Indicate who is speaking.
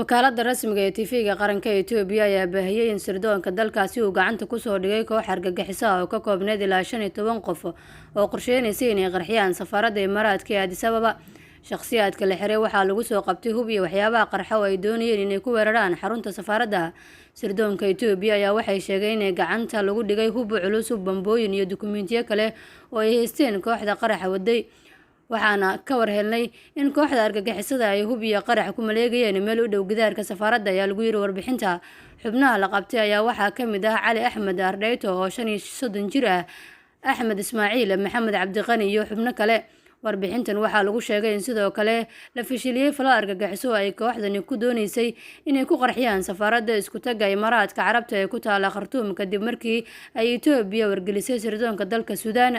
Speaker 1: wakaaladda rasmiga ee TV-ga qaranka Itoobiya ayaa baahiyay in sirdoonka dalkaasi uu gacanta ku soo dhigay koox argagixiso ah oo ka koobneyd ilaa 15 qof oo qorsheynayay inay qarxiyaan safaaradda Imaaraadka ee Addis Ababa. Shakhsiyaadka la xiray waxaa lagu soo qabtay hub iyo waxyaabaha qarxa oo ay doonayeen inay ku weeraraan xarunta safaaradda. Sirdoonka Itoobiya ayaa waxay sheegeen in gacanta lagu dhigay hub culus, bambooyin iyo dukumiintiyo kale oo ay haysteen kooxda qaraxa waday. waxaana ka war helnay in kooxda argagixisada ay hub iyo qarax ku maleegayeen meel u dhow gidaarka safaaradda ayaa lagu yiri warbixinta. Xubnaha la qabtay ayaa waxaa ka mid ah Cali Axmed Ardeyto oo 35 jir ah, Axmed Ismaaciil, Maxamed Cabdiqani iyo xubno kale. Warbixintan waxaa lagu sheegay in sidoo kale la fashiliyay falal argagixiso ay kooxdani ku doonaysay inay ku qarxiyaan safaaradda isku tagga Imaaraadka Carabta ee ku taala Khartoum kadib markii ay Itoobiya wargelisay sirdoonka dalka Suudaan.